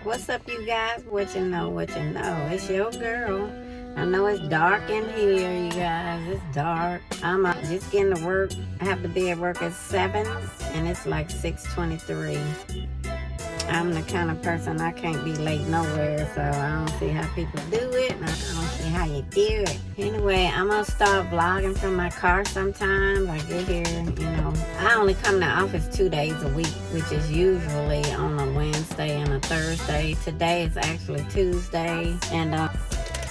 What's up, you guys? What you know, what you know. It's your girl. I know it's dark in here, you guys. It's dark. I'm just getting to work. I have to be at work at 7, and it's like 6:23. I'm the kind of person I can't be late nowhere, so I don't see how people do it, and I don't see how you do it. Anyway, I'm gonna start vlogging from my car sometimes. I get here, I only come to the office 2 days a week, which is usually on a Wednesday and a Thursday. Today is actually Tuesday, and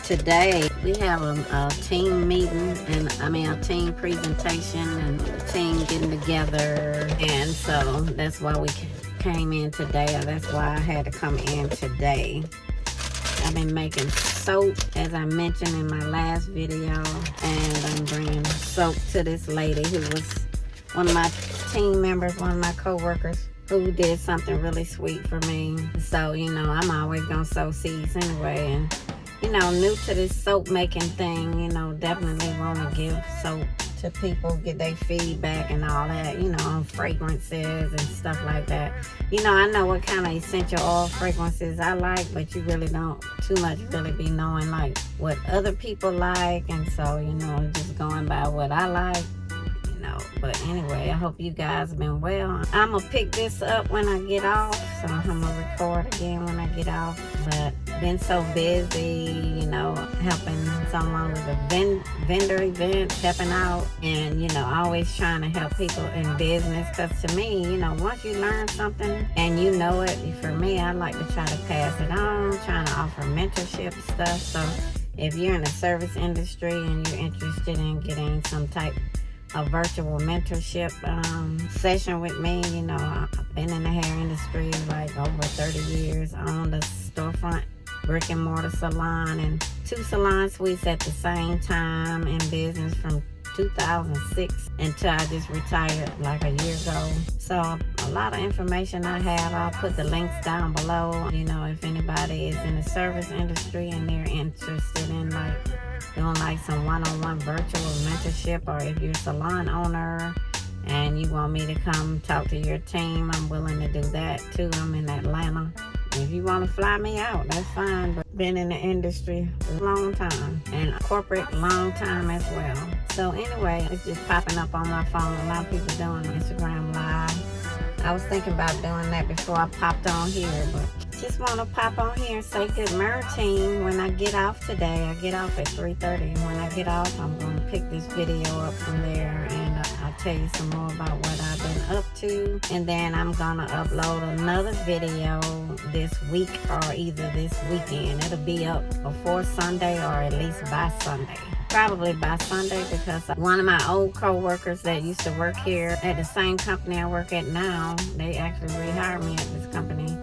today we have a team meeting, a team presentation, and a team getting together, and so that's why we came in today, or that's why I had to come in today. I've been making soap, as I mentioned in my last video, and I'm bringing soap to this lady who was one of my team members, one of my co-workers, who did something really sweet for me. So, I'm always gonna sow seeds anyway, and new to this soap making thing, definitely want to give soap to people, get their feedback and all that, on fragrances and stuff like that. I know what kind of essential oil fragrances I like, but you really don't too much really be knowing like what other people like, and so, just going by what I like. But anyway, I hope you guys have been well. I'm gonna pick this up when I get off, so I'm gonna record again when I get off. But been so busy, helping someone with a vendor event, helping out, and always trying to help people in business. Because to me, once you learn something and you know it, for me, I like to try to pass it on, trying to offer mentorship stuff. So if you're in the service industry and you're interested in getting some type a virtual mentorship session with me, I've been in the hair industry like over 30 years. I owned a storefront brick and mortar salon and 2 salon suites at the same time in business from 2006 until I just retired like a year ago. So a lot of information I have, I'll put the links down below. If anybody is in the service industry and they're interested in like doing like some one-on-one virtual mentorship, or if you're a salon owner and you want me to come talk to your team, I'm willing to do that too. I'm in Atlanta. If you want to fly me out, that's fine, but been in the industry a long time, and corporate long time as well. So anyway, it's just popping up on my phone. A lot of people doing Instagram Live. I was thinking about doing that before I popped on here, but just want to pop on here and say good morning when I get off today. I get off at 3:30. When I get off, I'm going to pick this video up from there, and I'll tell you some more about what I've been up to. And then I'm going to upload another video this week, or either this weekend. It'll be up before Sunday, or at least by Sunday. Probably by Sunday, because one of my old co-workers that used to work here at the same company I work at now, they actually rehired me at this company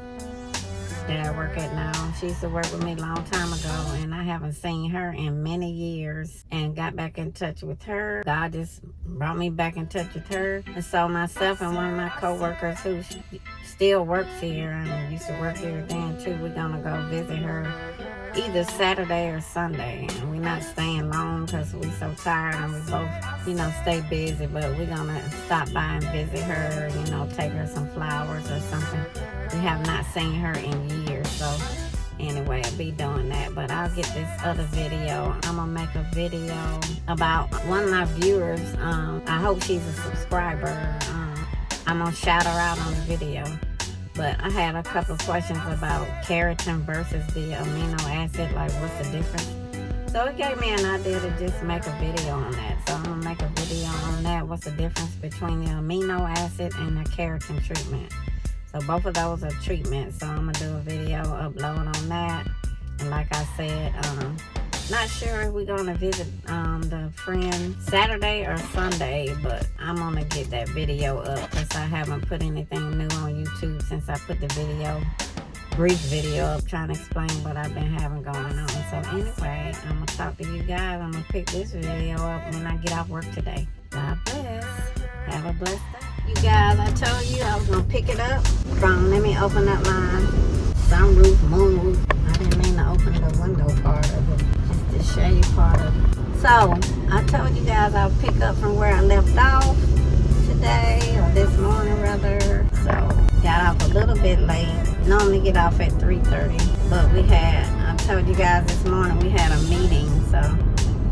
that I work at now. She used to work with me a long time ago, and I haven't seen her in many years, and got back in touch with her. God just brought me back in touch with her. And so myself and one of my co-workers who still works here and used to work here then too, we're gonna go visit her either Saturday or Sunday. And we're not staying long because we're so tired, and we both, stay busy, but we're gonna stop by and visit her, take her some flowers or something. We have not seen her in years, so anyway, I'll be doing that. But I'll get this other video. I'm gonna make a video about one of my viewers. I hope she's a subscriber. I'm gonna shout her out on the video. But I had a couple of questions about keratin versus the amino acid, like what's the difference? So it gave me an idea to just make a video on that. So I'm gonna make a video on that. What's the difference between the amino acid and the keratin treatment? So both of those are treatments. So I'm gonna do a video, upload on that. And like I said, not sure if we're gonna visit the friend Saturday or Sunday, but I'm gonna get that video up because I haven't put anything new on YouTube since I put the brief video up trying to explain what I've been having going on. So anyway, I'm gonna talk to you guys. I'm gonna pick this video up when I get off work today. God bless. Have a blessed day. You guys, I told you I was gonna pick it up from, let me open up my sunroof, moonroof. I didn't mean to open the window part of it, just the shade part of it. So, I told you guys I'll pick up from where I left off today, or this morning rather. So, got off a little little bit late. Normally get off at 3:30, but I told you guys this morning we had a meeting, so.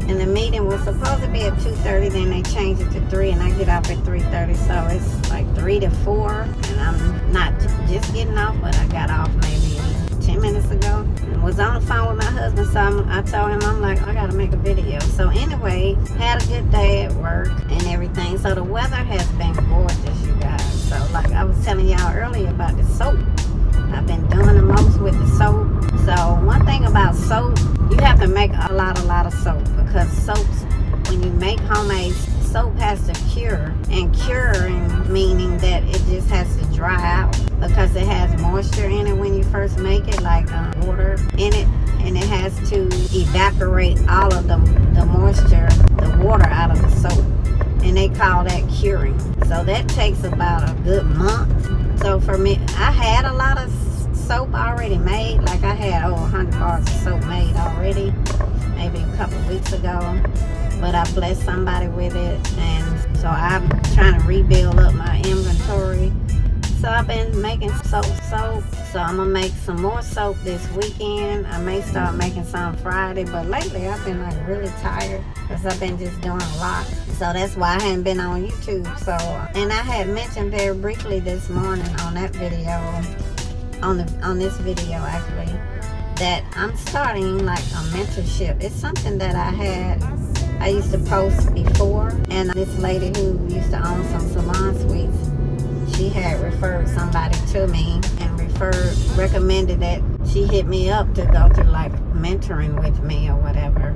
And the meeting was supposed to be at 2:30, then they changed it to 3, and I get off at 3:30, so it's like 3 to 4, and I'm not just getting off, but I got off maybe 10 minutes ago, and was on the phone with my husband, so I told him, I'm like, I gotta make a video. So anyway, had a good day at work and everything. So the weather has been gorgeous, you guys. So like I was telling y'all earlier about the soap, I've been doing the most with the soap. So one thing about soap, you have to make a lot of soap, because soaps, when you make homemade soap, has to cure, and curing meaning that it just has to dry out, because it has moisture in it when you first make it, like water in it, and it has to evaporate all of the moisture, the water out of the soap, and they call that curing. So that takes about a good month. So for me, I had a lot of soap already made, like I had over 100 bars of soap made already, maybe a couple of weeks ago, but I blessed somebody with it, and so I'm trying to rebuild up my inventory. So I've been making soap, so I'm gonna make some more soap this weekend. I may start making some Friday, but lately I've been like really tired, because I've been just doing a lot. So that's why I haven't been on YouTube. So, and I had mentioned very briefly this morning on that video, on this video actually, that I'm starting like a mentorship. It's something that I used to post before, and this lady who used to own some salon suites, she had referred somebody to me and recommended that she hit me up to go through like mentoring with me or whatever,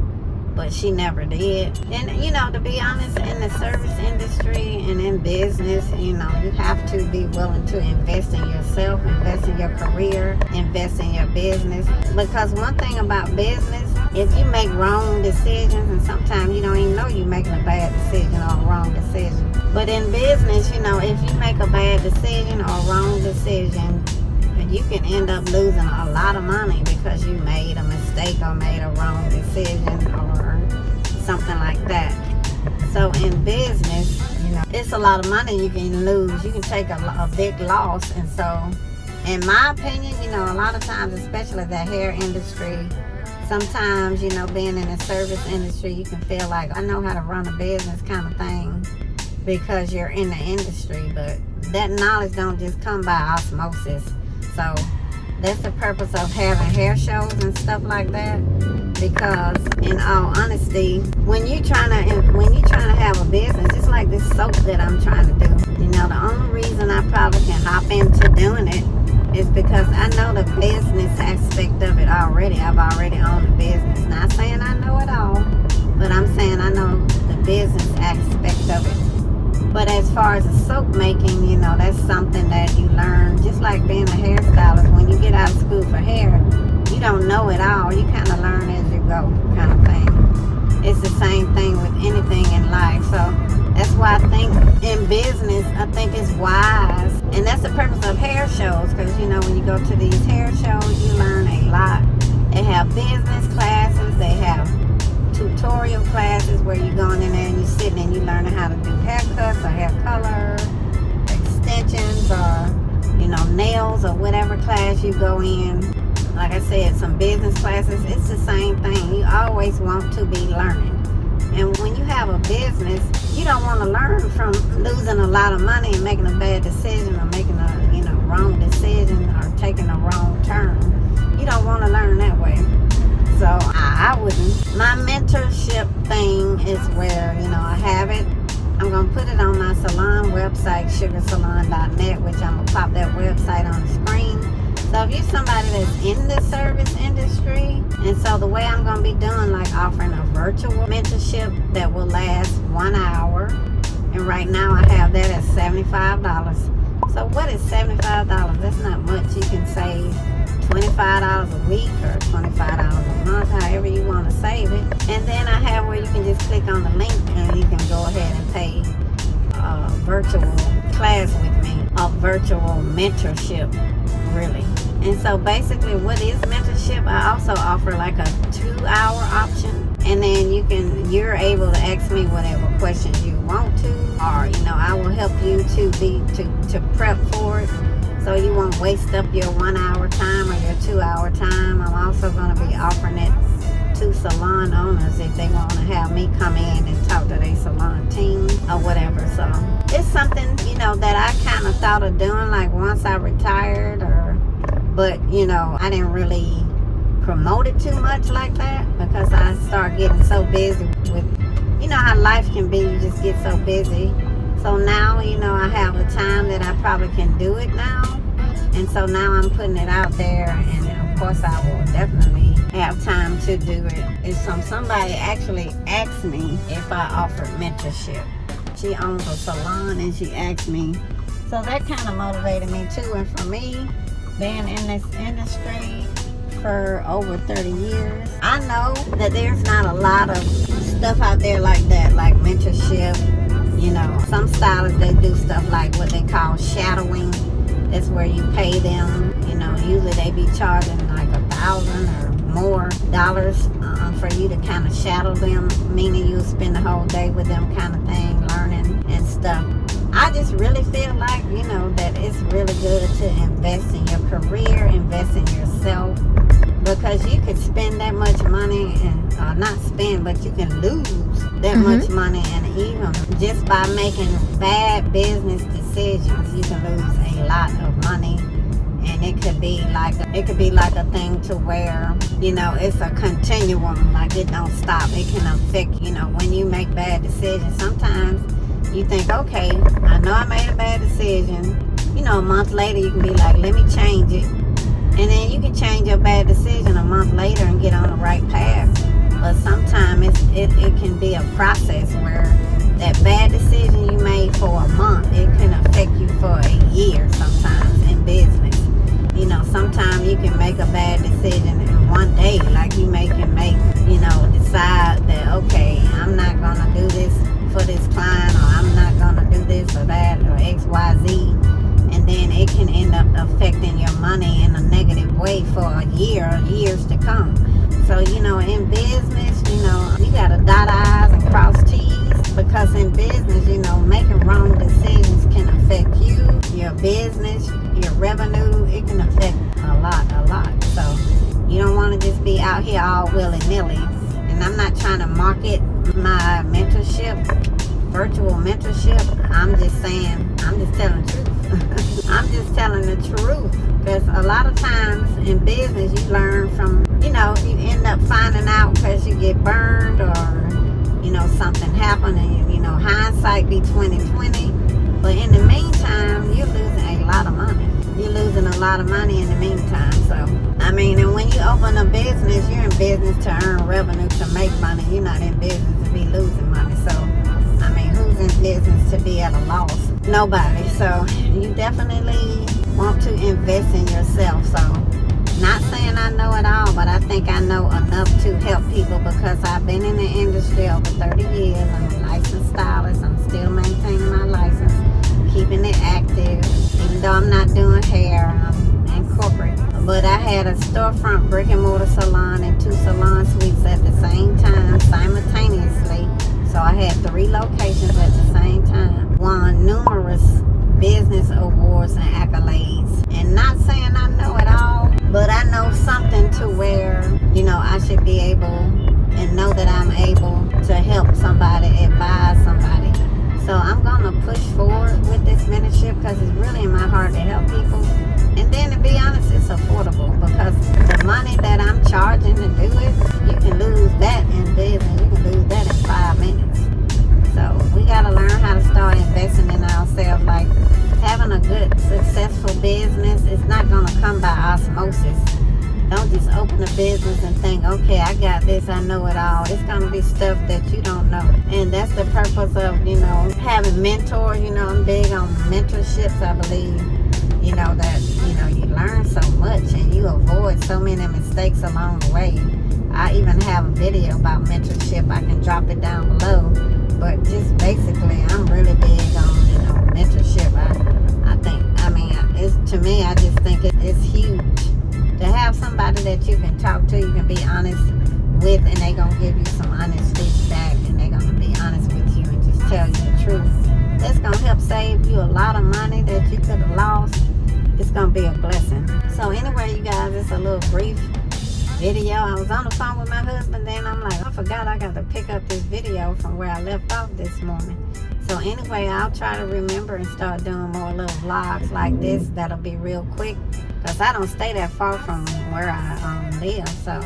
but she never did. And you know, to be honest, in the service industry and in business, you know, you have to be willing to invest in yourself, invest in your career, invest in your business. Because one thing about business, if you make wrong decisions, and sometimes you don't even know you're making a bad decision or a wrong decision. But in business, you know, if you make a bad decision or a wrong decision, you can end up losing a lot of money because you made a mistake or made a wrong decision or something like that. So in business, you know, it's a lot of money you can lose. You can take a big loss. And so, in my opinion, you know, a lot of times, especially the hair industry, sometimes, you know, being in the service industry, you can feel like, I know how to run a business kind of thing because you're in the industry. But that knowledge don't just come by osmosis. So that's the purpose of having hair shows and stuff like that, because in all honesty, when you're trying to have a business, just like this soap that I'm trying to do, you know, the only reason I probably can hop into doing it is because I know the business aspect of it already. I've already owned the business. Not saying I know it all, but I'm saying I know the business aspect of it. But as far as the soap making, you know, that's something that you learn, just like being a hairstylist. When you get out of school for hair, you don't know it all. You kind of learn as you go, kind of thing. It's the same thing with anything in life. So that's why I think in business, I think it's wise. And that's the purpose of hair shows, because, you know, when you go to these hair shows, you learn a lot. They have business classes. They have tutorial classes where you're going in there and you're sitting and you're learning how to do haircuts or hair color, extensions, or, you know, nails, or whatever class you go in. Like I said, some business classes, it's the same thing. You always want to be learning. And when you have a business, you don't want to learn from losing a lot of money and making a bad decision, or making a, you know, wrong decision, or taking a wrong turn. You don't want to learn that way. So I wouldn't. My mentorship thing is where, you know, I have it. I'm going to put it on my salon website, sugarsalon.net, which I'm going to pop that website on the screen. So if you're somebody that's in the service industry, and so the way I'm going to be doing, like offering a virtual mentorship that will last 1 hour. And right now I have that at $75. So what is $75? That's not much. You can save $25 a week or $25 a month, however you want to save it. And then I have where you can just click on the link and you can go ahead and pay a virtual class with me, a virtual mentorship, really. And so basically, what is mentorship? I also offer like a 2-hour option, and then you're able to ask me whatever questions you want to, or, you know, I will help you to prep for it, so you won't waste up your 1 hour time or your 2 hour time. I'm also going to be offering it to salon owners if they want to have me come in and talk to their salon team or whatever. So it's something, that I kind of thought of doing like once I retired, but I didn't really promote it too much like that because I start getting so busy with, how life can be. You just get so busy. So now, I have the time that I probably can do it now. And so now I'm putting it out there, and of course I will definitely have time to do it. And somebody actually asked me if I offered mentorship. She owns a salon and she asked me. So that kind of motivated me too. And for me, being in this industry for over 30 years, I know that there's not a lot of stuff out there like that, like mentorship. Some stylists, they do stuff like what they call shadowing. That's where you pay them. Usually they be charging like $1,000 or more dollars for you to kind of shadow them, meaning you spend the whole day with them kind of thing, learning and stuff. I just really feel like, that it's really good to invest in your career, invest in yourself, because you could spend that much money and not spend, but you can lose that much money, and even just by making bad business decisions, you can lose a lot of money. And it could be like a thing to where, it's a continuum, like it don't stop. It can affect, when you make bad decisions. Sometimes you think, okay, I know I made a bad decision. A month later you can be like, let me change it. And then you can change your bad decision a month later and get on the right path. But sometimes it can be a process where that bad decision you made for a month, it can affect you for a year sometimes in business. Sometimes you can make a bad decision in one day, like you can make, decide that, okay, I'm not going to do this for this client, or I'm not going to do this or that, or X, Y, Z. And then it can end up affecting your money in a negative way for a year or years to come. So, in business, you got to dot I's and cross T's, because in business, making wrong decisions can affect you, your business, your revenue. It can affect a lot. So you don't want to just be out here all willy-nilly. And I'm not trying to market my mentorship, virtual mentorship. I'm just saying, I'm just telling the truth. I'm just telling the truth. Because a lot of times in business, you learn from, you end up finding out because you get burned, or, something happened, and, hindsight be 20/20. But in the meantime, you're losing a lot of money. You're losing a lot of money in the meantime. So, and when you open a business, you're in business to earn revenue, to make money. You're not in business to be losing money. So, who's in business to be at a loss? Nobody. So, you definitely want to invest in yourself. So, not saying I know it all, but I think I know enough to help people, because I've been in the industry over 30 years. I'm a licensed stylist. I'm still maintaining my license, keeping it active, even though I'm not doing hair. I'm in corporate. But I had a storefront brick and mortar salon and 2 salon suites at the same time, simultaneously. So I had 3 locations at the same time. Won numerous business awards and accolades. And not saying I know it all, but I know something to where, I should be able and know that I'm able to help somebody, advise somebody. So I'm going to push forward with this mentorship, because it's really in my heart to help people. And then, to be honest, it's affordable, because the money that I'm charging to do it, you can lose that in business. You can lose that in 5 minutes. So we got to learn how to start investing in ourselves. Like having a good, successful business, it's not going to come by osmosis. Don't just open a business and think, okay, I got this, I know it all. It's going to be stuff that you don't know. And that's the purpose of, having mentors. I'm big on mentorships. I believe, that, you learn so much and you avoid so many mistakes along the way. I even have a video about mentorship. I can drop it down below. But just basically, I'm really big on, mentorship. I think, to me, I just think it's huge. To have somebody that you can talk to, you can be honest with, and they're going to give you some honest feedback, and they're going to be honest with you and just tell you the truth. That's going to help save you a lot of money that you could have lost. it's gonna be a blessing. So anyway, you guys, it's a little brief video. I was on the phone with my husband, then I'm like, I forgot I got to pick up this video from where I left off this morning. So anyway, I'll try to remember and start doing more little vlogs like this that'll be real quick, because I don't stay that far from where I live, so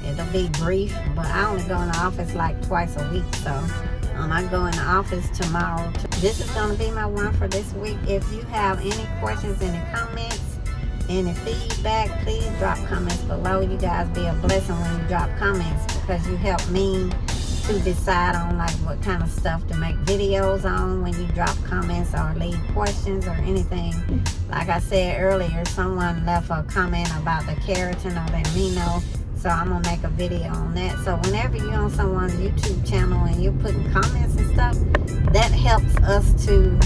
it'll be brief. But I only go in the office like twice a week, so I go in the office tomorrow. This is going to be my one for this week. If you have any questions, any comments, any feedback, please drop comments below. You guys be a blessing when you drop comments, because you help me to decide on like what kind of stuff to make videos on when you drop comments or leave questions or anything. Like I said earlier, someone left a comment about the keratin or the amino, so I'm gonna make a video on that. So whenever you're on someone's YouTube channel and you're putting comments and stuff, that helps us to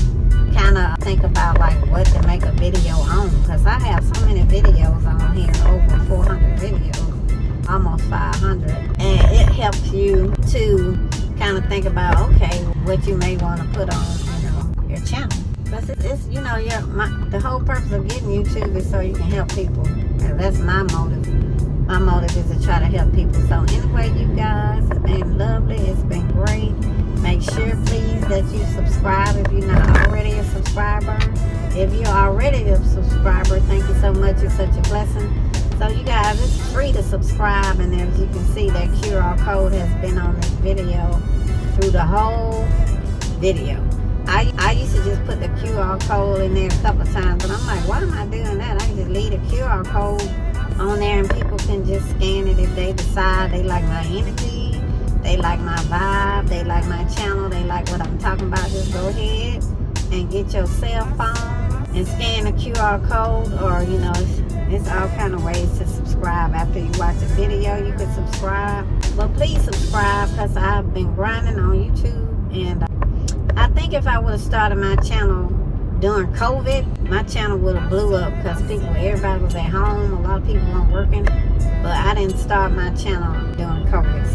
kind of think about like what to make a video on, because I have so many videos on here, over 400 videos, almost 500, and it helps you to kind of think about, okay, what you may want to put on, your channel. Because it's the whole purpose of getting YouTube is so you can help people, and that's my motive. My motive is to try to help people. So anyway, you guys, it's been lovely, it's been great. Make sure, please, that you subscribe if you're not already a subscriber. If you're already a subscriber, thank you so much. It's such a blessing. So, you guys, it's free to subscribe. And as you can see, that QR code has been on this video through the whole video. I used to just put the QR code in there a couple of times, but I'm like, why am I doing that? I can just leave the QR code on there and people can just scan it if they decide they like my energy, they like my vibe, they like my channel, they like what I'm talking about. Just go ahead and get your cell phone and scan the QR code, or it's all kind of ways to subscribe. After you watch a video, you can subscribe. But please subscribe, because I've been grinding on YouTube, and I think if I would have started my channel during COVID, my channel would have blew up, because everybody was at home, a lot of people weren't working. But I didn't start my channel during COVID,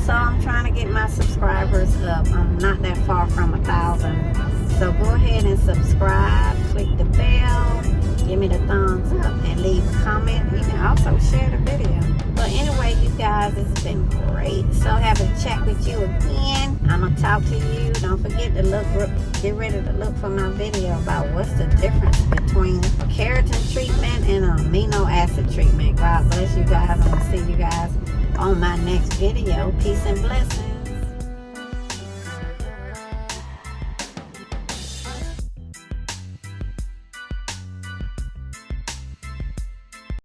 so I'm trying to get my subscribers up. I'm not that far from 1,000. So go ahead and subscribe, click the bell, give me the thumbs up, and leave a comment. You can also share the video. But anyway, you guys, it's been great. So happy to chat with you again. I'm going to talk to you. Don't forget to get ready to look for my video about what's the difference between a keratin treatment and an amino acid treatment. God bless you guys. I'm going to see you guys on my next video. Peace and blessings.